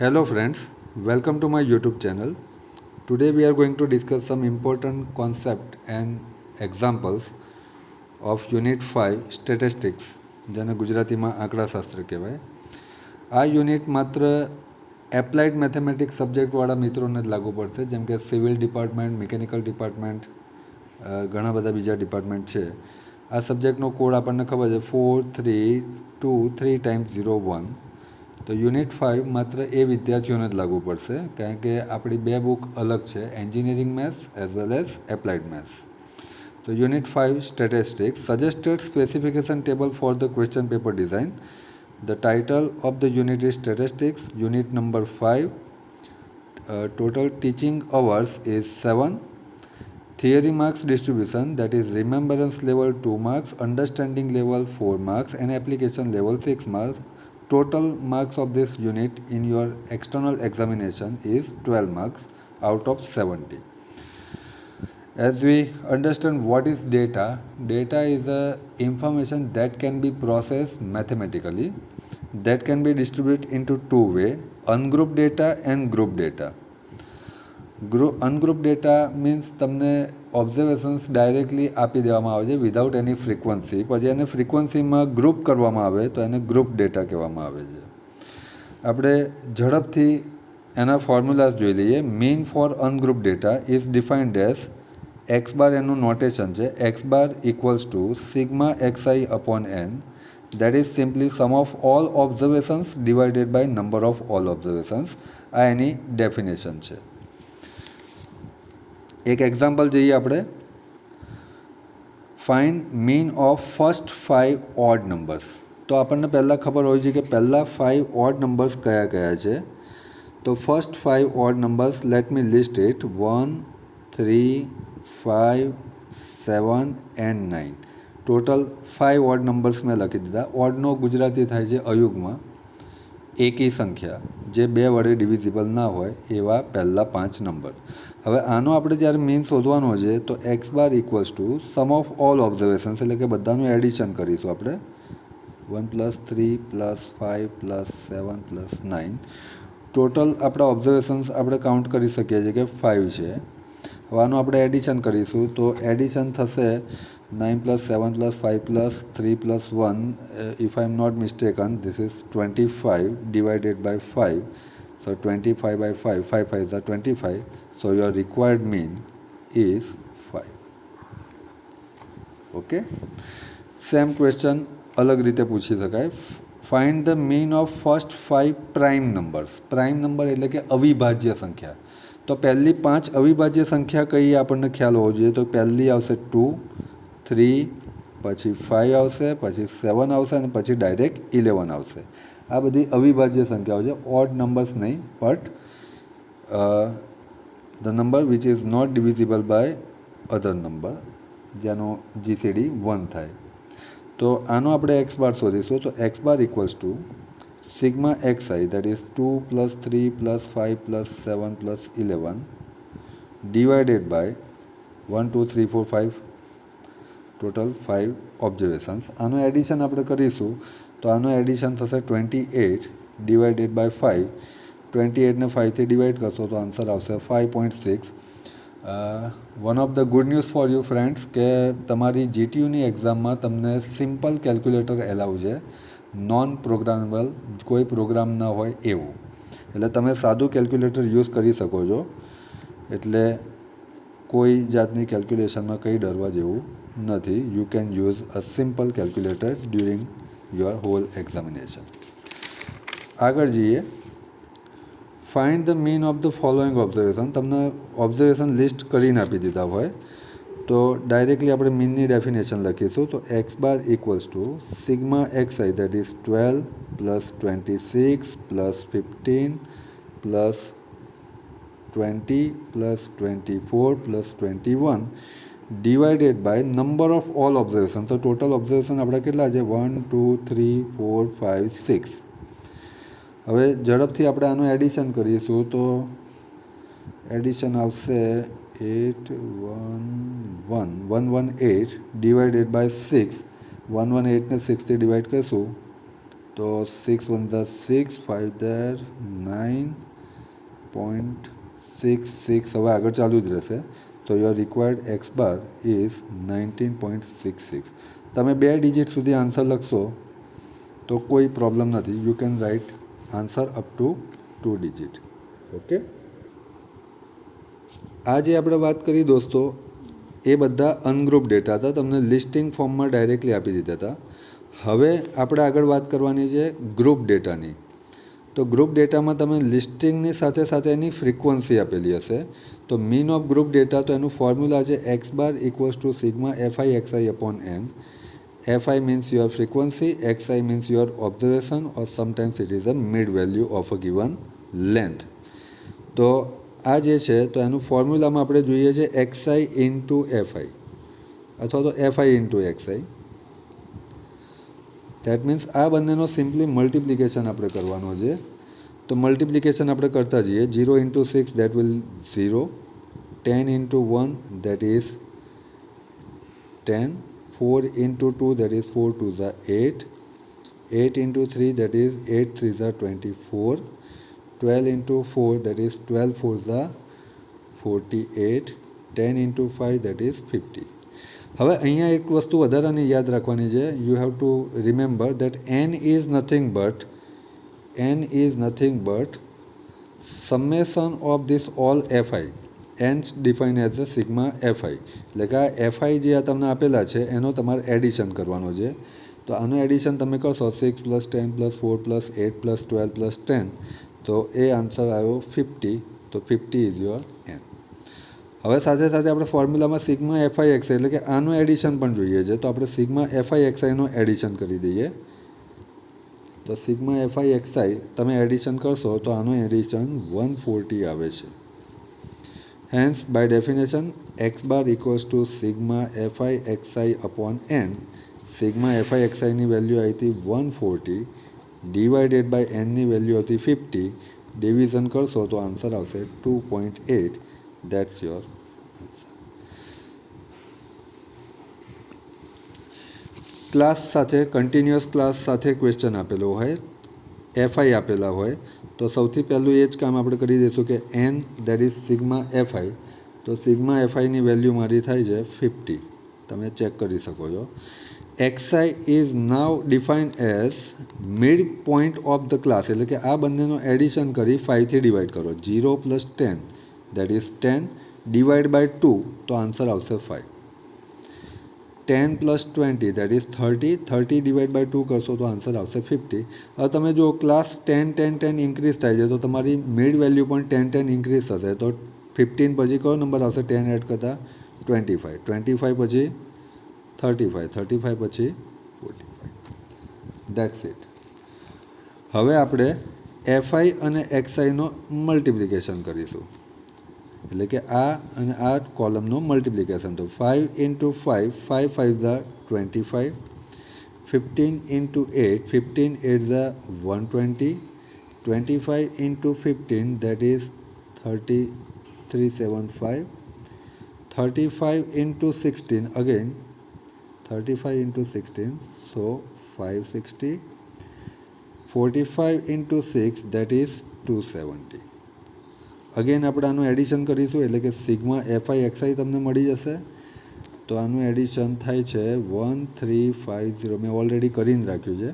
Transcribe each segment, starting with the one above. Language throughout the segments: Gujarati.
Hello friends, welcome to my YouTube channel. Today we are going to discuss some important concept and examples of Unit 5 Statistics જેને ગુજરાતીમાં આંકડાશાસ્ત્ર કહેવાય. આ યુનિટ માત્ર એપ્લાઇડ મેથેમેટિક્સ સબ્જેક્ટવાળા મિત્રોને જ લાગુ પડશે, જેમ કે સિવિલ ડિપાર્ટમેન્ટ, મિકેનિકલ ડિપાર્ટમેન્ટ, ઘણા બધા બીજા ડિપાર્ટમેન્ટ છે. આ સબ્જેક્ટનો કોડ આપણને ખબર છે 4323 × 01. તો યુનિટ 5 માત્ર એ વિદ્યાર્થીઓને જ લાગુ પડશે, કારણ કે આપણી બે બુક અલગ છે, engineering maths as well as applied maths. તો unit 5 statistics suggested specification table for the question paper design. The title of the unit is statistics, unit number 5. Total teaching hours is 7. Theory marks distribution, that is remembrance level 2 marks, understanding level 4 marks and application level 6 marks. Total marks of this unit in your external examination is 12 marks out of 70. As we understand what is data, data is a information that can be processed mathematically, that can be distributed into two ways, ungrouped data and group data. Ungrouped data means તમને ઓબ્ઝર્વેશન્સ ડાયરેક્ટલી આપી દેવામાં આવે છે વિધાઉટ એની ફ્રીક્વન્સી, પછી એને ફ્રીક્વન્સીમાં ગ્રુપ કરવામાં આવે તો એને ગ્રુપ ડેટા કહેવામાં આવે છે. આપણે ઝડપથી એના ફોર્મ્યુલાઝ જોઈ લઈએ. Mean for ungroup data is defined as X bar, એનું નોટેશન છે x bar equals to sigma x I upon N, that is simply sum of all observations divided by number of all observations. આ એની ડેફિનેશન છે. એક એક્ઝામ્પલ જોઈએ આપણે. Find mean of first 5 odd numbers. તો આપણને પહેલાં ખબર હોય છે કે પહેલાં 5 ઓડ નંબર્સ કયા કયા છે. તો first 5 odd numbers, let me list it. 1, 3, 5, 7 and 9. Total 5 odd numbers મેં લખી દીધા. ઓડનો ગુજરાતી થાય છે અયુગ્મ, એકી સંખ્યા, જે બે વડે ડિવિઝિબલ ના હોય એવા પહેલાં 5 નંબર. હવે આનો આપણે જ્યારે મીન શોધવાનો છે તો x bar equals to sum of all observations, એટલે કે બધાનું એડિશન કરીશું આપણે. 1 + 3 + 5 + 7 + 9. ટોટલ આપણા ઓબ્ઝર્વેશન્સ આપણે કાઉન્ટ કરી શકીએ છીએ કે 5 છે. હવે આનું આપણે એડિશન કરીશું તો એડિશન થશે 9 + 7 + 5 + 3 + 1. If I am not mistaken, this is 25 divided by 5. So 25 by 5, 5 5s are 25. So your required mean is 5. Okay. Same question અલગ રીતે પૂછી શકાય. Find the mean of first 5 prime numbers. Prime number એટલે કે અવિભાજ્ય સંખ્યા. તો પહેલી 5 અવિભાજ્ય સંખ્યા કઈ આપણને ખ્યાલ હોવો જોઈએ. તો પહેલી આવશે 2, 3, પછી 5 આવશે, પછી 7 આવશે અને પછી ડાયરેક્ટ 11 આવશે. આ બધી અવિભાજ્ય સંખ્યાઓ છે, ઓડ નંબર્સ નહીં, but the number which is not divisible by other number, જેનો જીસીડી 1 થાય. તો આનો આપણે એક્સ બાર શોધીશું. તો x bar equals to sigma x that, is ઇઝ 2 + 3 + 5 + 7 + 11 ડિવાઇડેડ બાય 1 2 3 4 5, ટોટલ 5 ઓબ્ઝર્વેશન્સ. આનું એડિશન આપણે કરીશું તો આનું એડિશન થશે 28 ડિવાઇડેડ બાય 5. 28ને 5થી ડિવાઇડ કરશો તો આન્સર આવશે 5.6. One of the good news for you friends કે તમારી જીટીયુની એક્ઝામમાં તમને સિમ્પલ કેલ્ક્યુલેટર એલાઉ છે, નોન પ્રોગ્રામેબલ, કોઈ પ્રોગ્રામ ના હોય એવું. એટલે તમે સાદું કેલ્ક્યુલેટર યુઝ કરી શકો છો. એટલે કોઈ જાતની કેલ્ક્યુલેશનમાં કંઈ ડરવા જેવું નથી. You can use a simple calculator during your whole examination. આગળ જઈએ. Find the mean of the following observation. તમને ઓબ્ઝર્વેશન લિસ્ટ કરીને આપી દીધા હોય તો ડાયરેક્ટલી આપણે મીનની ડેફિનેશન લખીશું. તો x bar equals to sigma x that, is is 12 + 26 + 15 + 20 + 24 + 21 divided by number of all observation. તો ટોટલ ઓબ્ઝર્વેશન આપણે કેટલા છે? 1 2 3 4 5 6. હવે ઝડપથી આપણે આનું એડિશન કરીશું તો એડિશન આવશે 118 ડિવાઇડેડ બાય 6. 118ને 6થી ડિવાઇડ કરીશું તો 6 1 6, 5 there, 9.66. હવે આગળ ચાલુ જ રહેશે. તો your required x bar is 19.66. તમે 2 ડિજિટ સુધી આન્સર લખશો તો કોઈ પ્રોબ્લેમ નથી. You can write answer up to 2 digit. Okay, આ જે આપણે વાત કરી દોસ્તો એ બધા અનગ્રુપ ડેટા હતા, તમને લિસ્ટિંગ ફોર્મમાં ડાયરેક્ટલી આપી દીધા હતા. હવે આપણે આગળ વાત કરવાની છે ગ્રુપ ડેટાની. તો ગ્રુપ ડેટામાં તમે લિસ્ટિંગની સાથે સાથે એની ફ્રિકવન્સી આપેલી હશે. તો મીન ઓફ ગ્રુપ ડેટા, તો એનું ફોર્મ્યુલા છે x bar equals to sigma FI XI upon n. F i means your frequency, x i means your observation, or sometimes it is a mid value of a given length. તો આ જે છે તો એનું ફોર્મ્યુલામાં આપણે જોઈએ છે એક્સઆઈ ઇન્ટુ એફઆઈ અથવા તો FI into XI. That means આ બંનેનો સિમ્પલી મલ્ટિપ્લિકેશન આપણે કરવાનો છે. તો મલ્ટિપ્લિકેશન આપણે કરતા જઈએ. 0 into 6 that will 0, 10 into 1 that is 10, 4 into 2 that is 4 2s are 8, 8 into 3 that is 8 3s are 24, 12 into 4 that is 12 4s are 48, 10 into 5 that is 50. હવે અહીંયા એક વસ્તુ વધારાની યાદ રાખવાની છે. You have to remember that n is nothing but summation of this all f i. N define as a sigma f i. એટલે કે આ એફઆઈ જે આ તમને આપેલા છે એનો તમારે એડિશન કરવાનો છે. તો આનું એડિશન તમે કરશો 6 + 10 + 4 + 8 + 12 + 10, તો એ આન્સર આવ્યો 50. તો 50 ઇઝ યોર એન. હવે સાથે સાથે આપણે ફોર્મ્યુલામાં સિગ્મા એફઆઈ એક્સઆઈ એટલે કે આનું એડિશન પણ જોઈએ છે. તો આપણે સિગ્મા એફઆઈ એક્સઆઈનું એડિશન કરી દઈએ. તો સિગ્મા એફઆઈ એક્સઆઈ તમે એડિશન કરશો તો આનું એડિશન 140 આવે છે. Hence by definition X bar equals to sigma FI XI upon N. Sigma F I એક્સઆઈની વેલ્યુ આવી હતી 140 ડિવાઇડેડ બાય એનની વેલ્યુ હતી 50. ડિવિઝન કરશો તો આન્સર આવશે 2.8. દેટ્સ યોર ક્લાસ સાથે કન્ટિન્યુઅસ ક્લાસ સાથે ક્વેશ્ચન આપેલો હોય, એફઆઈ આપેલા હોય, તો સૌથી પહેલું એ જ કામ આપણે કરી દઈશું કે n that is sigma f i. તો સિગ્મા એફઆઈની વેલ્યુ મારી થાય છે 50. તમે ચેક કરી શકો છો. X i is now defined as mid point of the class. એટલે કે આ બંનેનો એડિશન કરી 5થી ડિવાઈડ કરો. 0 + 10 દેટ ઇઝ 10 ડિવાઈડ બાય 2 તો આન્સર આવશે 5. 10 + 20 દેટ ઇઝ 30, 30 ડિવાઈડ બાય 2 કરશો તો આન્સર આવશે 50. હવે તમે જો ક્લાસ 10 10 10 ઇન્ક્રીઝ થાય છે તો તમારી મિડ વેલ્યુ પણ 10 10 ઇન્ક્રીઝ થશે. તો 15 પછી કયો નંબર આવશે 10 એડ કરતાં? 25, 25 પછી 35, 35 પછી 45. That's it. હવે આપણે એફઆઈ અને એક્સઆઈનો મલ્ટિપ્લિકેશન કરીશું. એટલે કે આ અને આ કોલમનું મલ્ટિપ્લિકેશન. તો 5 × 5, 5 5s are 25, 15 × 8, 15 8s are 120, 25 × 15 that is 3375, 35 × 16 again 35 × 16 so 560, 45 × 6 that is 270. Again આપણે આનું એડિશન કરીશું એટલે કે સિગ્મા એફઆઈ એક્સઆઈ તમને મળી જશે. તો આનું એડિશન થાય છે 1350. મેં ઓલરેડી કરીને રાખ્યું છે,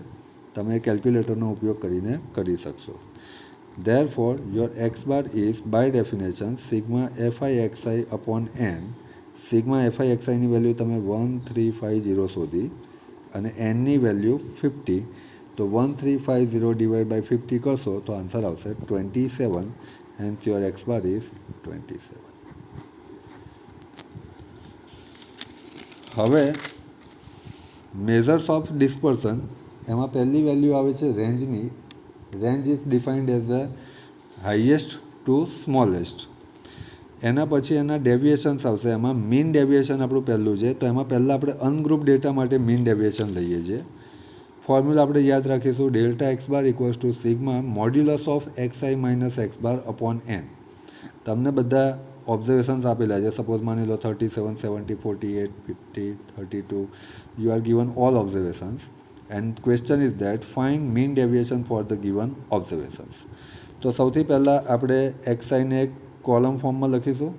તમે કેલ્ક્યુલેટરનો ઉપયોગ કરીને કરી શકશો. Therefore your x bar is by definition sigma fi xi upon n. Sigma F I એક્સઆઈની વેલ્યુ તમે 1350 શોધી અને એનની વેલ્યુ 50. તો 1350 ડિવાઈડ બાય 50 કરશો તો આન્સર આવશે 27. Hence your x bar is 27. હવે મેઝર્સ ઓફ ડિસ્પર્સન એમાં પહેલી વેલ્યુ આવે છે રેન્જની. Range is defined as a highest to smallest. એના પછી એના ડેવિએશન્સ આવશે. એમાં મીન ડેવિએશન આપણું પહેલું છે. તો એમાં પહેલાં આપણે અનગ્રુપ ડેટા માટે મીન ડેવિએશન લઈએ છીએ. ફોર્મ્યુલા આપણે યાદ રાખીશું. Delta x bar equals to sigma modulus of XI minus x bar upon n. તમને બધા ઓબ્ઝર્વેશન્સ આપેલા છે. સપોઝ માની લો 37, 70, 48, 50, 32. You are given all observations and question is that find mean deviation for the given observations. તો સૌથી પહેલાં આપણે એક્સઆઈને એક કોલમ ફોર્મમાં લખીશું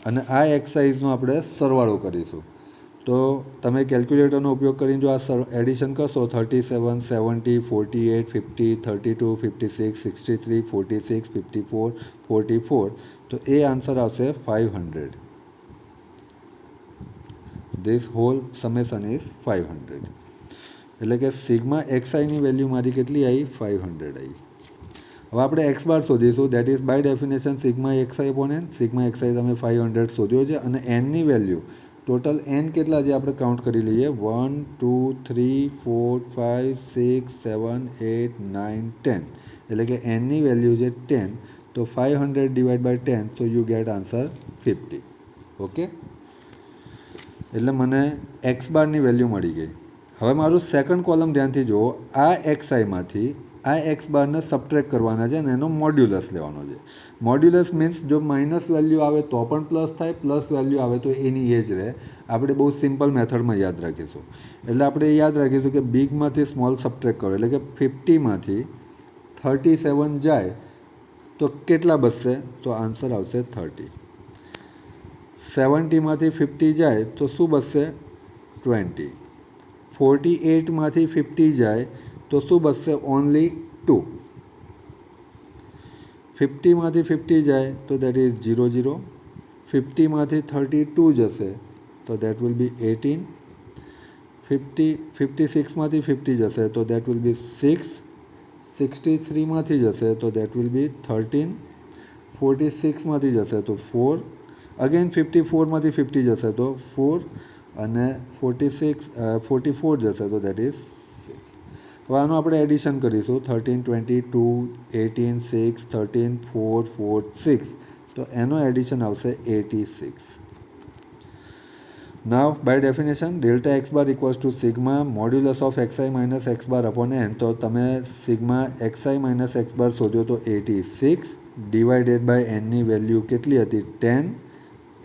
અને આ એક્સસાઇઝનો આપણે સરવાળો કરીશું. તો તમે કેલ્ક્યુલેટરનો ઉપયોગ કરીને જો આ એડિશન કરશો 37, 70, 48, 50, 32, 56, 63, 46, 54, 44, તો એ આન્સર આવશે 500. This hall summation is 500. એટલે કે સિગ્મા એક્સઆઈની વેલ્યુ મારી કેટલી આવી? 500 આવી. હવે આપણે એક્સ બાર શોધીશું. That is by definition sigma x i upon N. Sigma x i તમે 500 શોધ્યો છે અને એનની વેલ્યુ ટોટલ એન કેટલા છે આપણે કાઉન્ટ કરી લઈએ. 1, 2, 3, 4, 5, 6, 7, 8, 9, 10. એટલે કે એનની વેલ્યુ છે 10. તો 500 ડિવાઇડ બાય 10, તો યુ ગેટ આન્સર 50. ઓકે, એટલે મને એક્સ બારની વેલ્યુ મળી ગઈ. હવે મારું સેકન્ડ કોલમ ધ્યાનથી જુઓ. આ એક્સઆઈમાંથી આ એક્સ બારને સબટ્રેક્ટ કરવાના છે અને એનો મોડ્યુલસ લેવાનો છે. મોડ્યુલસ મીન્સ જો માઇનસ વેલ્યુ આવે તો પણ પ્લસ થાય, પ્લસ વેલ્યુ આવે તો એની એ જ રહે. આપણે બહુ સિમ્પલ મેથડમાં યાદ રાખીશું. એટલે આપણે યાદ રાખીશું કે બિગમાંથી સ્મોલ સબટ્રેક્ટ કરો. એટલે કે 50માંથી 37 જાય તો કેટલા બચશે? તો આન્સર આવશે 30. 70માંથી 50 જાય તો શું બચશે? 20. 48માંથી 50 જાય તો શું બચશે? ઓનલી 2. 50માંથી 50 જાય તો દેટ ઇઝ 0, 0. 50માંથી 32 જશે તો દેટ વિલ બી 18. 56માંથી 50 જશે તો દેટ વિલ બી 6. 63માંથી જશે તો દેટ વિલ બી 13. 46માંથી જશે તો 4. અગેન 54માંથી 50 જશે તો 4 અને 44 જશે તો દેટ ઇઝ 6. હવે આનું આપણે એડિશન કરીશું. 13, 22, 18, 6, 13, 4, 4, 6. તો એનો એડિશન આવશે 86. Now by definition delta x bar equals to sigma modulus of XI minus x bar upon N. તો તમે sigma X I minus x bar શોધ્યો તો 86 ડિવાઇડેડ બાય એનની વેલ્યુ કેટલી હતી? 10.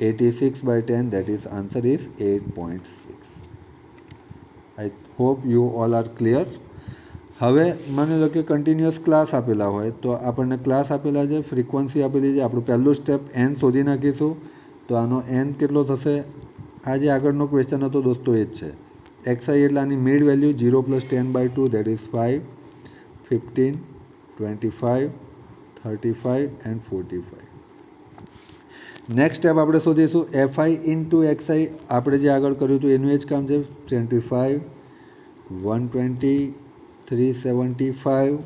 86 by 10, that is answer is 8.6. I hope you all are clear. હવે માની લો કે કન્ટિન્યુઅસ ક્લાસ આપેલા હોય તો આપણને ક્લાસ આપેલા છે, ફ્રીક્વન્સી આપેલી છે. આપણું પહેલું સ્ટેપ એન શોધી નાખીશું. તો આનો એન કેટલો થશે? આ જે આગળનો ક્વેશ્ચન હતો દોસ્તો એ જ છે. એક્સઆઈ એટલે આની mid value 0 + 10/2, that is 5, 15, 25, 35 and 45. Next step આપણે શોધીશું એફઆઈ ઇન્ટુ એક્સઆઈ. આપણે જે આગળ કર્યું હતું એનું એ જ કામ છે. 25, 120, 375,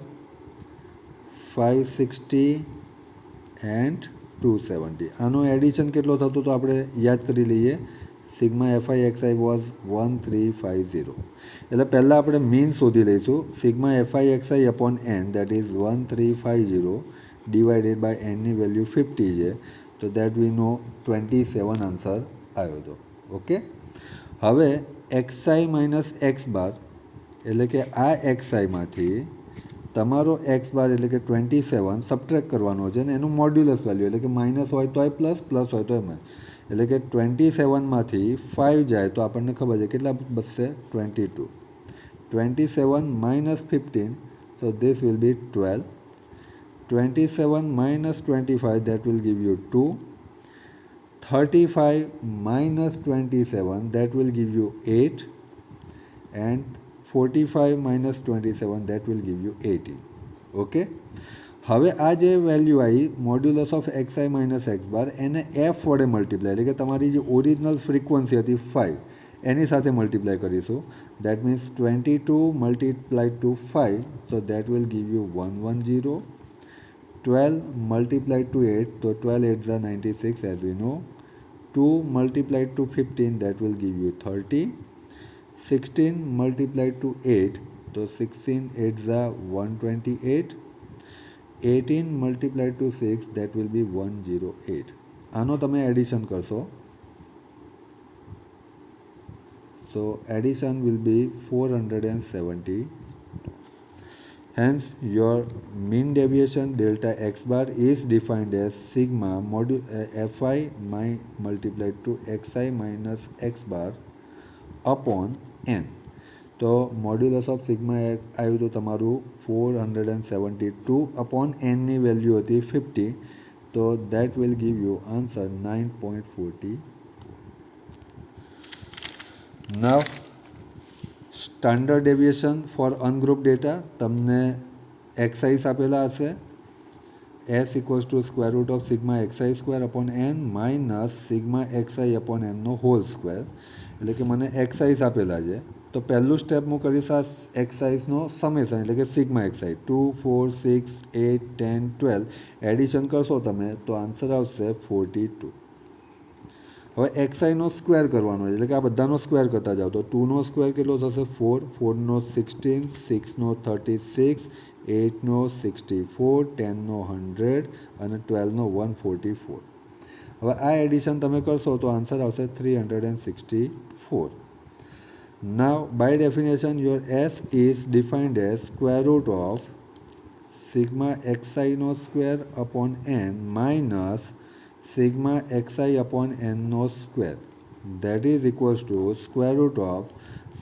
560 એન્ડ 270. આનો એડિશન કેટલો થતો તો આપણે યાદ કરી લઈએ. Sigma FI XI was 1350. એટલે પહેલાં આપણે મીન શોધી લઈશું. Sigma FI XI upon N that is 1350 divided by એનની વેલ્યુ 50 છે. તો દેટ વી નો 27 આન્સર આવ્યો હતો. ઓકે, હવે એક્સઆઈ માઇનસ એક્સ બાર એટલે કે આ એક્સઆઈમાંથી તમારો એક્સ બાર એટલે કે 27 સબટ્રેક્ટ કરવાનો છે ને એનું મોડ્યુલસ વેલ્યુ એટલે કે માઇનસ હોય તોય પ્લસ, પ્લસ હોય તોય માઇનસ. એટલે કે 27માંથી 5 જાય તો આપણને ખબર છે કેટલા બચશે? 22. 27 minus 15, so this will be 12. 27 minus 25, that will give you 2. 35 minus 27, that will give you 8. And 45 minus 27, that will give you 18. Okay. હવે આ જે વેલ્યુ આવી modulus of XI minus x bar એને એફ વડે મલ્ટીપ્લાય એટલે કે તમારી જે ઓરિજિનલ ફ્રીક્વન્સી હતી 5 એની સાથે મલ્ટીપ્લાય કરીશું. That means 22 multiply to 5, so that will give you 110. 12 multiplied to 8, so 12 8s are 96 as we know. 2 multiplied to 15, that will give you 30. 16 multiplied to 8, so 16 8s are 128. 18 multiplied to 6, that will be 108. આનો તમે એડિશન કરશો so addition will be 470. Hence, your mean deviation delta x bar is defined as sigma fi multiplied to xi minus x bar upon n. તો મોડ્યુલસ ઓફ સિગ્મા આવ્યું હતું તમારું 472/n વેલ્યુ હતી 50. તો that will give you answer 9.40. Now standard deviation for ungroup data તમને એક્સાઇઝ આપેલા હશે. S equals to square root of sigma xi square upon n minus sigma xi upon n no whole square. એટલે કે મને એક્સાઇઝ આપેલા છે. તો પહેલું સ્ટેપ હું કરીશ આ એક્સાઇઝનો સમેશન એટલે કે સિગ્મા એક્સાઇઝ 2, 4, 6, 8, 10, 12 એડિશન કરશો તમે તો આન્સર આવશે 42. હવે એક્સઆઈનો સ્ક્વેર કરવાનો એટલે કે આ બધાનો સ્ક્વેર કરતા જાઓ તો 2નો સ્ક્વેર કેટલો થશે 4, 4નો 16, 6નો 36, 8નો 64, 10નો 100 અને 12નો 144. હવે આ એડિશન તમે કરશો તો આન્સર આવશે 364. Now by definition your S is defined as square root of sigma એક્સઆઈનો square upon N minus sigma xi upon n નો square that is equals to square root of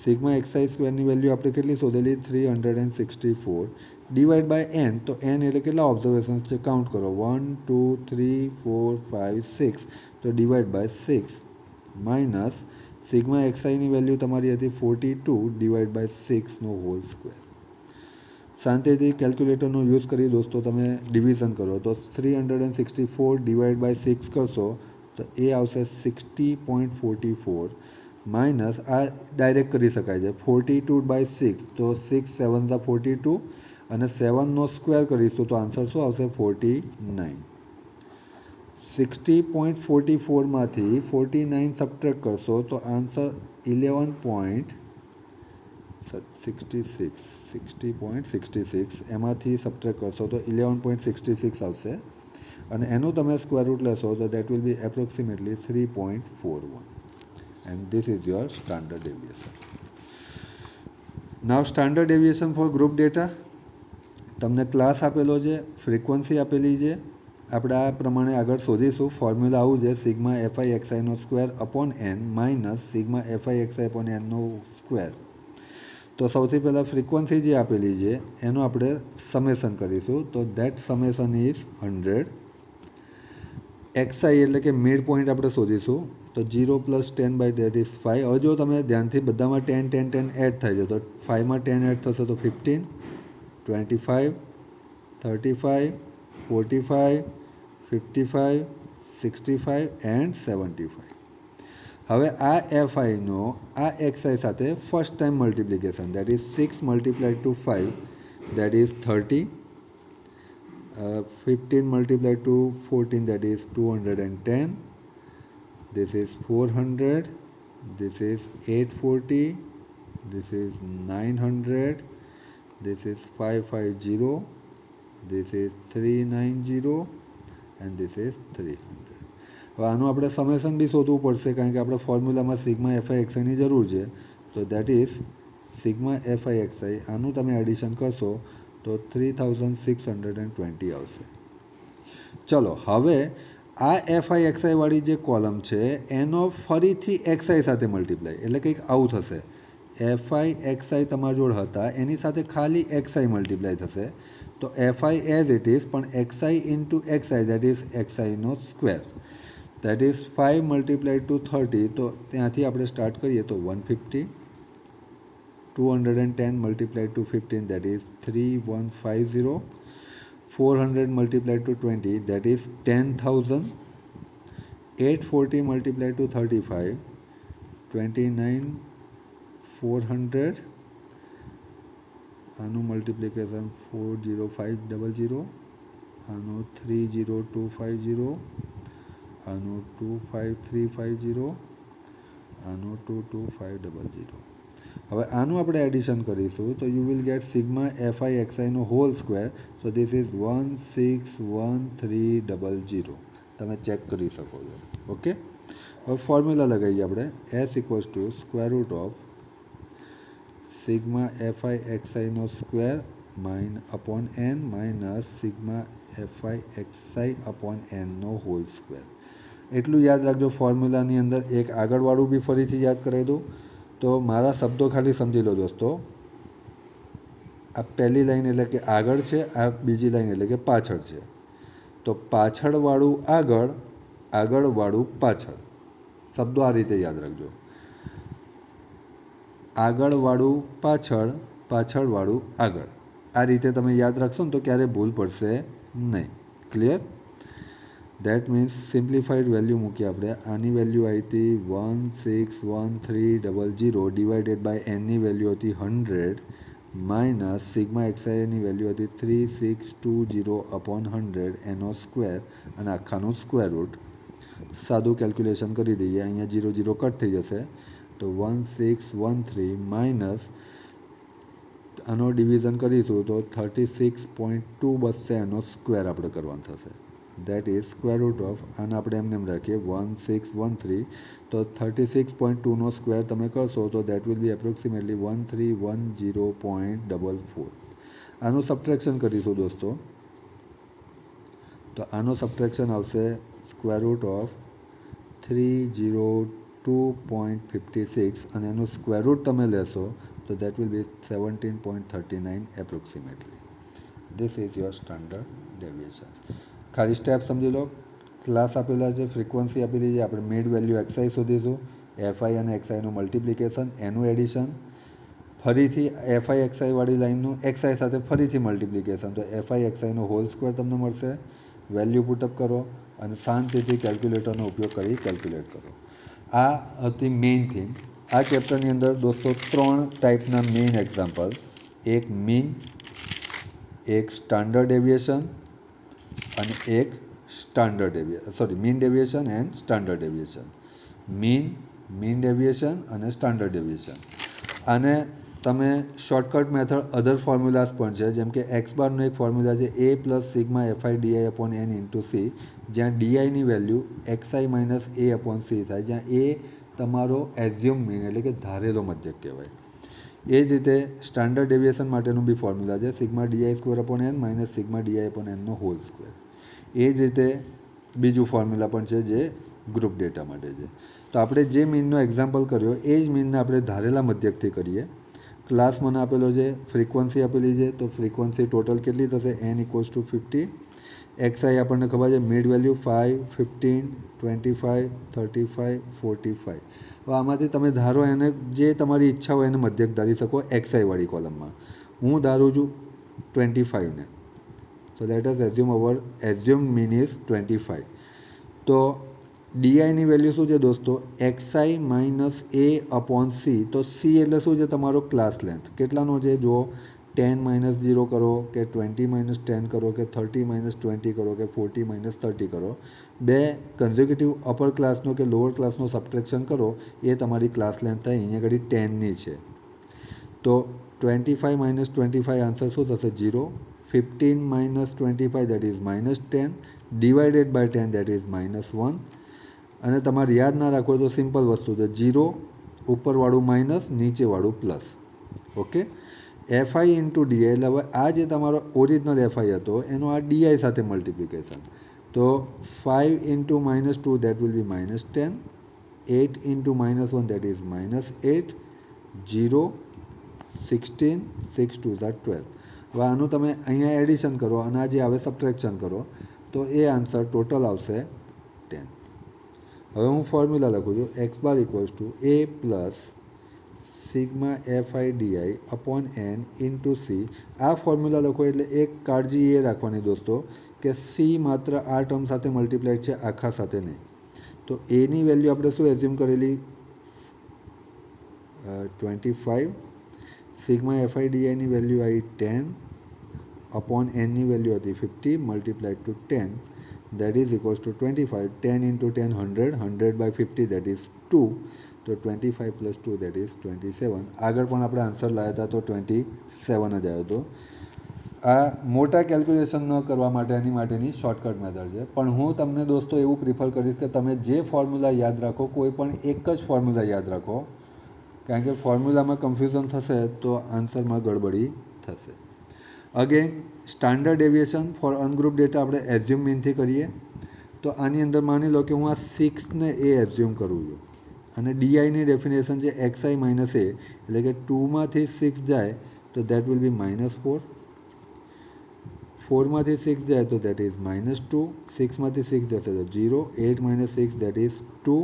sigma XI સ્ક્વેરની વેલ્યુ આપણે કેટલી શોધેલી 364 ડિવાઈડ બાય એન. તો એન એટલે કેટલા ઓબ્ઝર્વેશન્સ છે કાઉન્ટ કરો 1, 2, 3, 4, 5, 6. તો ડિવાઈડ બાય 6 માઇનસ સિગ્મા એક્સઆઈની વેલ્યુ તમારી હતી 42 ડિવાઈડ બાય 6નો હોલ સ્ક્વેર. શાંતિથી કેલ્ક્યુલેટરનો યુઝ કરી દોસ્તો તમે ડિવિઝન કરો તો 364 ડિવાઈડ બાય 6 કરશો તો એ આવશે 60.44 માઇનસ આ ડાયરેક્ટ કરી શકાય છે 42/6 તો 6 7 42 અને 7નો સ્ક્વેર કરીશું તો આન્સર શું આવશે 49. 60.44માંથી 49 સબટ્રેક્ટ કરશો તો આન્સર 60.66 એમાંથી સબટ્રેક્ટ કરશો તો 11.66 આવશે અને એનું તમે સ્ક્વેર રૂટ લેશો તો that will be approximately 3.41 and this is your standard deviation. Now standard deviation for group data તમને ક્લાસ આપેલો છે, ફ્રીક્વન્સી આપેલી છે. આપણે આ પ્રમાણે આગળ શોધીશું. ફોર્મ્યુલા આવું છે સિગ્મા એફઆઈ એક્સઆઈનો square upon N minus sigma FI XI upon એનનો સ્ક્વેર. તો સૌથી પહેલાં ફ્રીક્વન્સી જે આપેલી છે એનું આપણે સમેશન કરીશું. તો દેટ સમેશન ઇઝ 100. એક્સઆઈ એટલે કે મિડ પોઈન્ટ આપણે શોધીશું. તો 0 + 10 / that is 5. હવે જો તમે ધ્યાનથી બધામાં 10 10 10 એડ થાય છે તો 5માં 10 એડ થશે તો 15, 25, 35, 45, 55, 65 એન્ડ 75. હવે આ એફઆઈનો આ એક્સઆઈ સાથે first time multiplication that is 6 × 5 that is 30, 15 × 14 that is 210, this is 400, this is 840, this is 900, this is 550, this is 390 and this is 300. હવે આનું આપણે સમેશન બી શોધવું પડશે કારણ કે આપણે ફોર્મ્યુલામાં સિગ્મા એફઆઈ એક્સઆઈની જરૂર છે. તો that is sigma FI XI આનું તમે એડિશન કરશો તો 3620 આવશે. ચલો હવે આ એફઆઈ એક્સઆઈવાળી જે કોલમ છે એનો ફરીથી એક્સઆઈ સાથે મલ્ટીપ્લાય એટલે કંઈક આવું થશે. એફઆઈ એક્સઆઈ તમારા જોડે હતા એની સાથે ખાલી એક્સઆઈ મલ્ટીપ્લાય થશે. તો એફઆઈ એઝ ઇટ ઇઝ પણ XI into XI that is એક્સઆઈનો સ્ક્વેર દેટ ઇઝ 5 × 30. તો ત્યાંથી આપણે સ્ટાર્ટ કરીએ તો 150, 210 × 15 that is 3150, 400 × 20 that is 10,000, 840 × 35 29,400, આનું મલ્ટિપ્લિકેશન 40500, આનું 30250, આનું 25350, આનું 22500. હવે આનું આપણે એડિશન કરીશું તો you will get sigma FI એક્સઆઈનો whole square. So this is 161,300. તમે ચેક કરી શકો છો. ઓકે, હવે ફોર્મ્યુલા લગાવીએ આપણે. S equals to square root of sigma FI એક્સઆઈનો square upon N minus sigma FI XI upon એનનો હોલ સ્ક્વેર. એટલું યાદ રાખજો. ફોર્મ્યુલાની અંદર એક આગળવાળું બી ફરીથી યાદ કરાવી દઉં. तो मारा शब्दों खाली समझी लो दोस्तों, आ पहली लाइन एटले कि आगळ छे, आ बीजी लाइन एटले कि पाछळ छे। तो पाछळवाळું આગળ, આગળવાળું પાછળ, શબ્દો આ રીતે યાદ રાખજો, આગળવાળું પાછળ, પાછળવાળું આગળ, આ રીતે તમે યાદ રાખશો ને તો ક્યારે ભૂલ પડશે નહીં. Clear? That means simplified value મૂકી આપણે. આની વેલ્યુ આવી હતી 1613000 ડિવાઇડેડ બાય એનની વેલ્યુ હતી 100 માઇનસ સિગ્મા એક્સઆઈની વેલ્યુ હતી 3620 અપોન 100 એનો સ્ક્વેર અને આખાનું સ્ક્વેર રૂટ. સાદું કેલ્ક્યુલેશન કરી દઈએ, અહીંયા 0 0 કટ થઈ જશે. તો 1613 માઇનસ આનો ડિવિઝન કરીશું તો 36.2 બચશે, એનો સ્ક્વેર આપણે કરવાનો થશે. That is square root of, આને આપણે એમને એમ રાખીએ 1613, તો 36.2નો સ્ક્વેર તમે કરશો તો દેટ વિલ બી એપ્રોક્સિમેટલી 1310.44. આનું સબટ્રેક્શન કરીશું દોસ્તો, તો આનો સબટ્રેક્શન આવશે સ્ક્વેર રૂટ ઓફ 302.56 અને એનું સ્ક્વેર રૂટ તમે લેશો તો that will B 17.39 approximately. This is your standard deviation. ખાલી સ્ટેપ સમજી લો. ક્લાસ આપેલા છે, ફ્રિકવન્સી આપેલી છે, આપણે મિડ વેલ્યુ એક્સઆઈ શોધીશું, એફઆઈ અને એક્સઆઈનું મલ્ટિપ્લિકેશન, એનું એડિશન, ફરીથી એફઆઈ એક્સઆઈવાળી લાઇનનું એક્સઆઈ સાથે ફરીથી મલ્ટિપ્લિકેશન, તો એફઆઈ એક્સઆઈનો હોલ સ્ક્વેર તમને મળશે. વેલ્યુ પુટઅપ કરો અને શાંતિથી કેલ્ક્યુલેટરનો ઉપયોગ કરી કેલ્ક્યુલેટ કરો. આ હતી મેઇન થીમ. આ ચેપ્ટરની અંદર દોસ્તો 3 ટાઈપના મેઇન એક્ઝામ્પલ, એક મીન, એક સ્ટાન્ડર્ડ ડેવિએશન અને એક standard mean deviation and standard deviation. Mean deviation અને સ્ટાન્ડર્ડ ડેવિએશન. આને તમે શોર્ટકટ મેથડ અધર ફોર્મ્યુલાસ પણ છે, જેમ કે એક્સ બારનો એક ફોર્મ્યુલા છે A plus sigma FI D I upon N into C, જ્યાં ડીઆઈની value XI minus A upon C થાય, જ્યાં એ તમારો એઝ્યુમ મીન એટલે કે ધારેલો મધ્યક કહેવાય. એ જ રીતે સ્ટાન્ડર્ડ ડેવિએશન માટેનું બી ફોર્મ્યુલા છે sigma DI square upon N minus sigma DI upon એનનો હોલ સ્ક્વેર. એ જ રીતે બીજું ફોર્મ્યુલા પણ છે જે ગ્રુપ ડેટા માટે છે. તો આપણે જે મીનનો એક્ઝામ્પલ કર્યો એ જ મીનને આપણે ધારેલા મધ્યકથી કરીએ. ક્લાસ મને આપેલો છે, ફ્રિકવન્સી આપેલી છે, તો ફ્રિકવન્સી ટોટલ કેટલી થશે? n equals to 50. એક્સઆઈ આપણને ખબર છે, મિડ વેલ્યુ 5, 15, 25, 35, 45. હવે આમાંથી તમે ધારો એને જે તમારી ઈચ્છા હોય એને મધ્યક ધારી શકો એક્સઆઈવાળી કોલમમાં. હું ધારું છું 25ને, તો let us assume our assume mean is 25. તો ડીઆઈની વેલ્યુ શું છે દોસ્તો? X i minus A upon C. તો સી એટલે શું છે? તમારો ક્લાસ લેન્થ. કેટલાનો છે? જો 10 માઇનસ 0 કરો કે 20 માઇનસ 10 કરો કે 30 માઇનસ 20 કરો કે 40 માઇનસ 30 કરો, બે કન્ઝર્વેટિવ અપર ક્લાસનો કે લોઅર ક્લાસનો સબટ્રેક્શન કરો, એ તમારી ક્લાસ લેન્થ થાય. અહીંયા ઘડી 10ની છે, તો 25 માઇનસ 25 આન્સર શું થશે? 0. 15 minus 25 that is minus 10 divided by 10 that is minus 1. અને તમારે યાદ ના રાખો તો સિમ્પલ વસ્તુ છે, 0 ઉપરવાળું માઇનસ, નીચેવાળું plus. Okay. FI into DI, એટલે હવે આ જે તમારો ઓરિજિનલ એફઆઈ હતો એનો આ ડીઆઈ સાથે મલ્ટિપ્લિકેશન. તો 5 into minus 2 that will B minus 10, 8 into minus 1 that is minus 8, 0, 16, 6 2 12. હવે આનું તમે અહીંયા એડિશન કરો અને આ જે આવે સબટ્રેક્શન કરો તો એ આન્સર ટોટલ આવશે 10. હવે હું ફોર્મ્યુલા લખું છું, x bar equals to A plus sigma FI D I upon N into C. આ ફોર્મ્યુલા લખો એટલે એક કાળજી એ રાખવાની દોસ્તો કે સી માત્ર આ ટર્મ સાથે મલ્ટીપ્લાઇડ છે, આખા સાથે નહીં. તો એની વેલ્યુ આપણે શું એઝ્યુમ કરેલી? 25. સિગ્મા એફઆઈ ડીઆઈની વેલ્યુ આવી 10 અપોન એનની વેલ્યુ હતી 50 multiplied to 10 that is equals to 25. 10 into 10 100, 100 by 50 that is 2. તો 25 plus 2 that is 27. આગળ પણ આપણે આન્સર લાવ્યા હતા તો 27 જ આવ્યો હતો. આ મોટા કેલ્ક્યુલેશન ન કરવા માટે એની માટેની શોર્ટકટ મેથડ છે, પણ હું તમને દોસ્તો એવું પ્રિફર કરીશ કે તમે જે ફોર્મ્યુલા યાદ રાખો કોઈ પણ એક જ ફોર્મ્યુલા યાદ રાખો, કારણ કે ફોર્મ્યુલામાં કન્ફ્યુઝન થશે તો આન્સરમાં ગડબડી થશે. Again standard deviation for ungroup data આપણે એઝ્યુમ મીનથી કરીએ. તો આની અંદર માની લો કે હું આ 6ને એ એઝ્યુમ કરું છું, અને ડીઆઈની ડેફિનેશન છે XI માઇનસ એ, એટલે કે 2માંથી 6 જાય તો દેટ વિલ બી -4, 4માંથી 6 જાય તો દેટ ઇઝ -2, 6માંથી 6 જશે તો 0, 8 - 6 દેટ ઇઝ 2,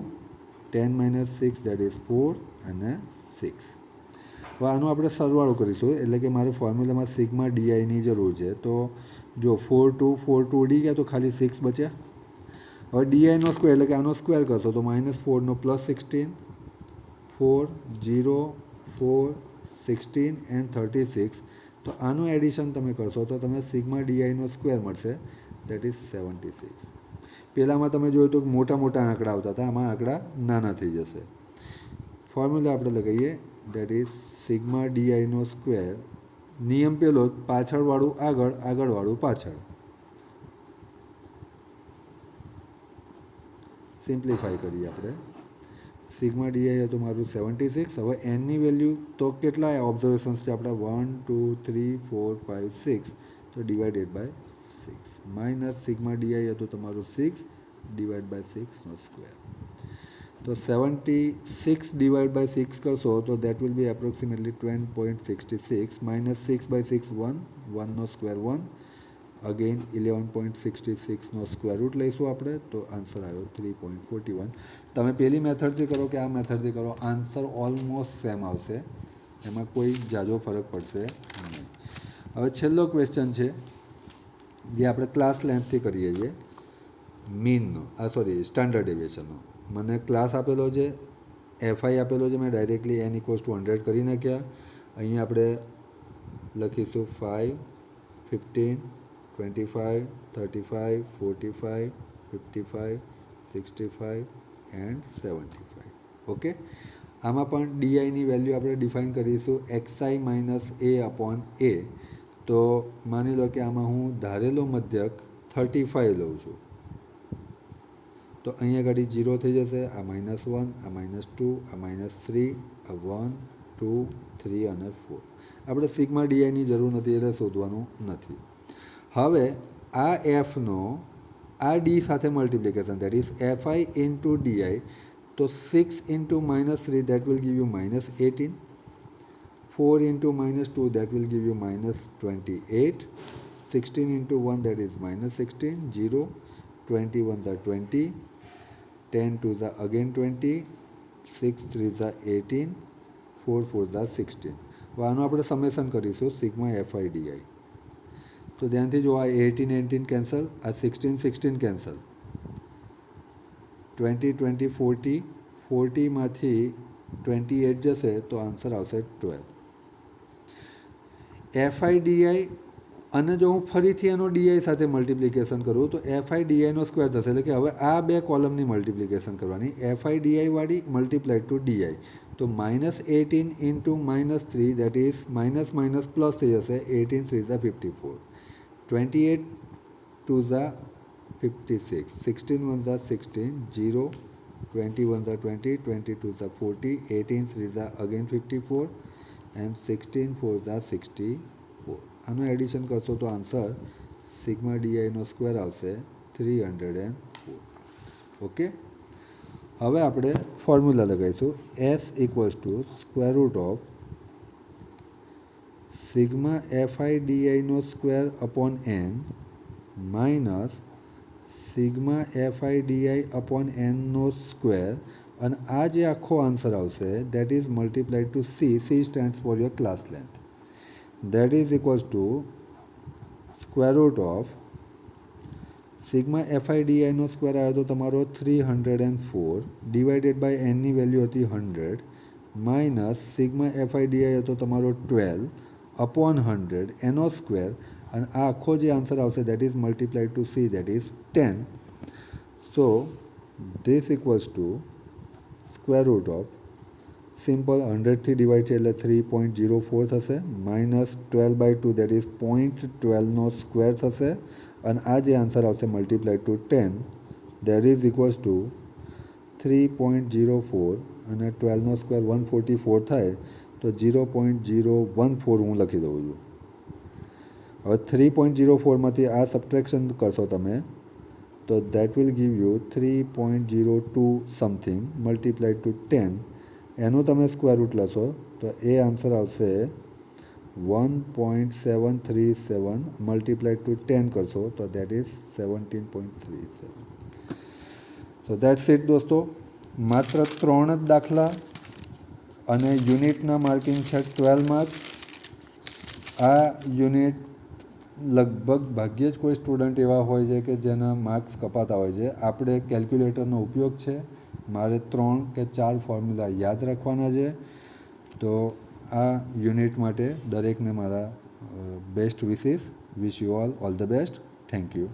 10 - 6 દેટ ઇઝ 4 અને 6. હવે આનું આપણે સરવાળો કરીશું, એટલે કે મારે ફોર્મ્યુલામાં સિગ્મા ડીઆઈની જરૂર છે. તો જો 4 2 ઉડી ગયા તો ખાલી 6 બચ્યા. હવે ડીઆઈનો સ્ક્વેર એટલે કે આનો સ્ક્વેર કરશો તો -4 નો +16, 4 0 4 16 એન્ડ 36. તો આનું એડિશન તમે કરશો તો તમે સિગ્મા ડીઆઈનો સ્ક્વેર મળશે, દેટ ઇઝ 76. પહેલાંમાં તમે જોયું તો મોટા મોટા આંકડા આવતા હતા, આમાં આંકડા નાના થઈ જશે. ફોર્મ્યુલા આપણે લગાવીએ, દેટ ઇઝ સિગ્મા ડીઆઈનો સ્ક્વેર. નિયમ પેલો પાછળવાળું આગળ, આગળવાળું પાછળ. સિમ્પ્લિફાઈ કરીએ આપણે. સિગ્મા ડીઆઈ હતું મારું 76. હવે એનની વેલ્યુ તો કેટલા ઓબ્ઝર્વેશન્સ છે આપણા? 1 2 3 4 5 6. તો divided by 6 minus sigma d i હતું તમારું 6 ડિવાઇડ બાય 6 નો સ્ક્વેર. તો 76 ડિવાઇડ બાય 6 કરશો તો that will be approximately 20.66 minus 6/6 1, 1નો સ્ક્વેર 1, અગેન 11.66નો સ્ક્વેર રૂટ લઈશું આપણે, તો આન્સર આવ્યો 3.41. તમે પેલી મેથડથી કરો કે આ મેથડથી કરો, આન્સર ઓલમોસ્ટ સેમ આવશે, એમાં કોઈ જાજો ફરક પડશે નહીં. હવે છેલ્લો ક્વેશ્ચન છે જે આપણે ક્લાસ લેન્થથી કરીએ છીએ, મીનનો, સ્ટાન્ડર્ડ ડેવિએશનનો. મને ક્લાસ આપેલો છે, એફઆઈ આપેલો છે, મેં ડાયરેક્ટલી n = 100 કરી નાખ્યા. અહીંયા આપણે લખીશું 5 15 25 35 45 55 65 એન્ડ 75. ઓકે. આમાં પણ ડીઆઈની વેલ્યુ આપણે ડિફાઇન કરીશું XI માઇનસ A/A. તો માની લો કે આમાં હું ધારેલો મધ્યક 35 લઉં છું, તો અહીંયા આગળ 0 થઈ જશે, આ -1, આ -2, આ -3, આ 1 2 3 અને 4. આપણે સિગ્મા ડીઆઈની જરૂર નથી એટલે શોધવાનું નથી. હવે આ એફનો આ ડી સાથે multiplication, that is FI into d i. તો 6 into -3 that will give you -18, 4 into -2 that will give you -28, 16 into 1 that is -16, 0 21 are 20, 10 2s are again 20, 6 3s are 18, 4 4s are 16. હવે આનું આપણે સમેશન કરીશું સિગ્મા FI ડીઆઈ. તો ધ્યાનથી જો, આ 18 18 કેન્સલ, આ 16 16 કેન્સલ, 20 20 40, 40માંથી 28 જશે તો આન્સર આવશે 12. FI d i. અને જો હું ફરીથી એનો ડીઆઈ સાથે મલ્ટિપ્લિકેશન કરું તો FI ડીઆઈનો સ્ક્વેર થશે, એટલે કે હવે આ બે કોલમની મલ્ટિપ્લિકેશન કરવાની, FI ડીઆઈવાળી મલ્ટીપ્લાય ટુ ડીઆઈ. તો -18 into -3 that is minus minus plus થઈ જશે, 18 3s are 54, 28 2s are 56, 16 1s are 16, 0 21s are 20, 22s are 40, 18 3s are again 54 and 16 4s are 64. આનું એડિશન કરશો તો આન્સર સિગ્મા ડીઆઈનો સ્ક્વેર આવશે 304. ઓકે. હવે આપણે ફોર્મ્યુલા લગાવીશું, S = સિગ્મા FI ડીઆઈનો square upon n minus sigma FI DI upon nનો સ્ક્વેર. અને આ જે આખો આન્સર આવશે that is multiplied to C. C stands for your class length. That is equals to square root of sigma FI ડીઆઈનો સ્ક્વેર આવ્યો તો તમારો 304 ડિવાઇડેડ બાય એનની વેલ્યુ હતી 100 માઇનસ સિગ્મા FI ડીઆઈ હતો તમારો 12 અપોન 100 એનો સ્ક્વેર. અને આ આખો જે આન્સર આવશે that is multiplied to C, that is 10. So this equals to square root of, simple 100થી ડિવાઈડ છે એટલે 3.04 થશે, માઇનસ 12/2 દેટ ઇઝ 0.12નો સ્ક્વેર થશે. અને આ જે આન્સર આવશે multiply to 10 that is equals to 3.04 અને 12નો સ્ક્વેર 144 થાય તો 0.014 હું લખી દઉં છું. હવે 3.04માંથી આ સબટ્રેક્શન કરશો તમે તો that will give you 3.02 something multiplied to 10. એનું તમે સ્ક્વેર રૂટ લેશો તો એ આન્સર આવશે 1.737 મલ્ટીપ્લાઇડ ટુ 10 કરશો તો that is 17.37. So that's it દોસ્તો. માત્ર 3 જ દાખલા અને યુનિટના માર્કિંગ છે 12 માર્ક્સ. આ યુનિટ લગભગ ભાગ્યે જ કોઈ સ્ટુડન્ટ એવા હોય છે કે જેના માર્ક્સ કપાતા હોય છે. આપણે કેલ્ક્યુલેટરનો ઉપયોગ છે. મારે 3 કે 4 ફોર્મ્યુલા યાદ રાખવાના છે. તો આ યુનિટ માટે દરેકને મારા best wishes. Wish you all the best. Thank you.